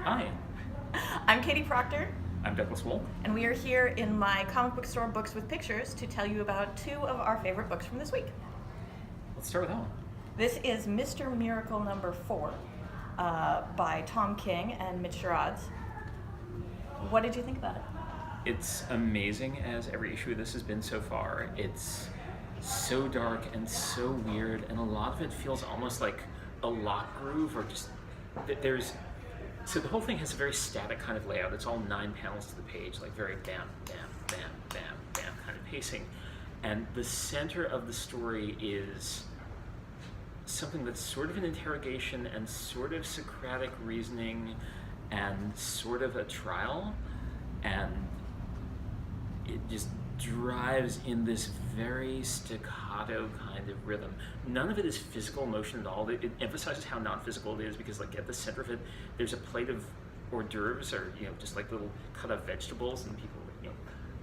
Hi, I'm Katie Proctor, I'm Douglas Wolk. and we are here in my comic book store, Books with Pictures, to tell you about two of our favorite books from this week. Let's start with that one. This is Mr. Miracle number 4 by Tom King and Mitch Gerads. What did you think about it? It's amazing as every issue of this has been so far. It's so dark and so weird, and a lot of it feels almost like a lock groove, or just so the whole thing has a very static kind of layout. It's all 9 panels to the page, like very bam, bam, bam, bam, bam kind of pacing. And the center of the story is something that's sort of an interrogation and sort of Socratic reasoning and sort of a trial, and it just drives in this very staccato kind of rhythm. None of it is physical motion at all. It emphasizes how non-physical it is, because like at the center of it, there's a plate of hors d'oeuvres, or just like little cut up vegetables, and people,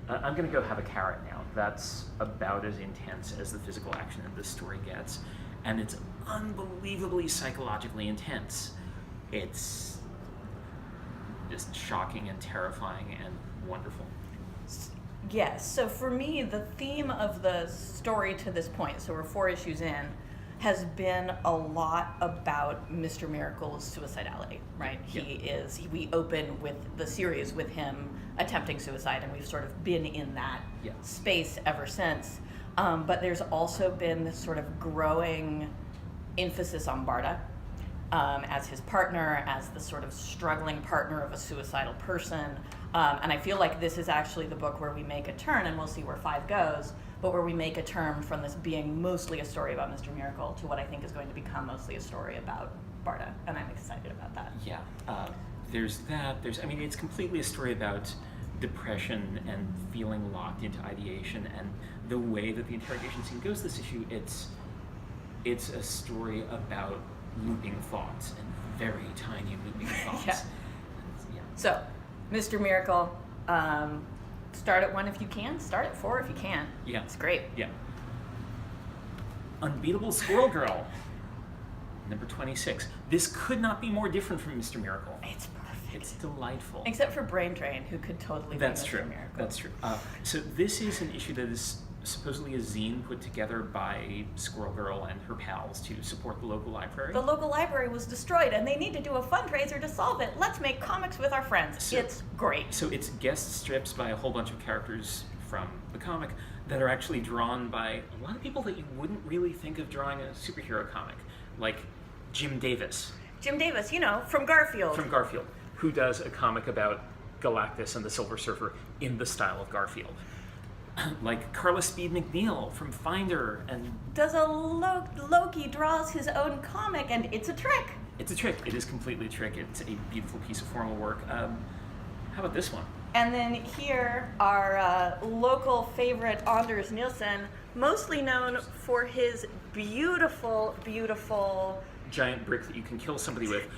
I'm gonna go have a carrot now. That's about as intense as the physical action in this story gets, and it's unbelievably psychologically intense. It's just shocking and terrifying and wonderful. Yes, so for me, the theme of the story to this point, so we're 4 issues in, has been a lot about Mr. Miracle's suicidality, right? Yeah. We open with the series with him attempting suicide, and we've sort of been in that space ever since. But there's also been this sort of growing emphasis on Barda as his partner, as the sort of struggling partner of a suicidal person. And I feel like this is actually the book where we make a turn, and we'll see where 5 goes, but where we make a turn from this being mostly a story about Mr. Miracle to what I think is going to become mostly a story about Barda, and I'm excited about that. Yeah, there's that. It's completely a story about depression and feeling locked into ideation, and the way that the interrogation scene goes this issue, it's a story about looping thoughts, and very tiny looping thoughts. Yeah. So, Mr. Miracle, start at 1 if you can, start at 4 if you can. Yeah. It's great. Yeah. Unbeatable Squirrel Girl, number 26. This could not be more different from Mr. Miracle. It's perfect. It's delightful. Except for Brain Drain, who could totally be That's Mr. true. Miracle. That's true. So this is an issue that is supposedly a zine put together by Squirrel Girl and her pals to support the local library. The local library was destroyed, and they need to do a fundraiser to solve it. Let's make comics with our friends. It's great. So it's guest strips by a whole bunch of characters from the comic that are actually drawn by a lot of people that you wouldn't really think of drawing a superhero comic, like Jim Davis. Jim Davis, from Garfield. From Garfield, who does a comic about Galactus and the Silver Surfer in the style of Garfield. Like Carla Speed McNeil from Finder, and does a Loki draws his own comic, and it's a trick. It's a trick. It is completely a trick. It's a beautiful piece of formal work. How about this one? And then here, our local favorite, Anders Nielsen, mostly known for his beautiful, beautiful giant brick that you can kill somebody with.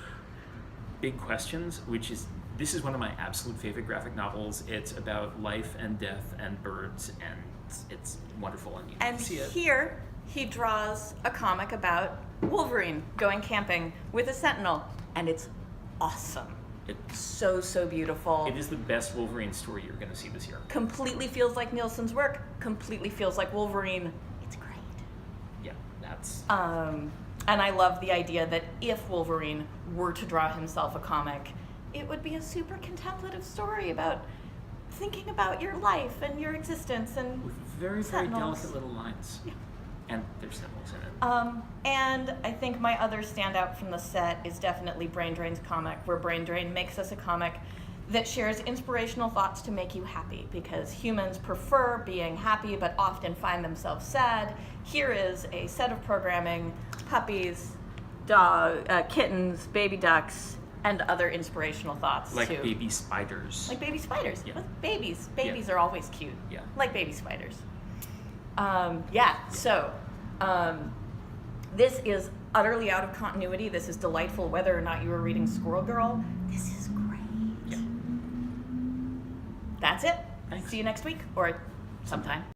Big Questions, this is one of my absolute favorite graphic novels. It's about life and death and birds, and it's wonderful, and you can see it. And here, he draws a comic about Wolverine going camping with a sentinel, and it's awesome. It's so beautiful. It is the best Wolverine story you're going to see this year. Completely feels like Nielsen's work, completely feels like Wolverine. It's great. Yeah, that's... And I love the idea that if Wolverine were to draw himself a comic, it would be a super contemplative story about thinking about your life and your existence, and with very sentinels. Delicate little lines. Yeah. And there's sentinels in it. And I think my other standout from the set is definitely Brain Drain's comic, where Brain Drain makes us a comic that shares inspirational thoughts to make you happy, because humans prefer being happy but often find themselves sad. Here is a set of programming, puppies, kittens, baby ducks, and other inspirational thoughts like too. Baby spiders. Like baby spiders. Yeah. With babies. Babies Yeah. are always cute. Yeah. Like baby spiders. So this is utterly out of continuity. This is delightful whether or not you were reading Squirrel Girl. This is great. Yeah. That's it. Thanks. See you next week or sometime.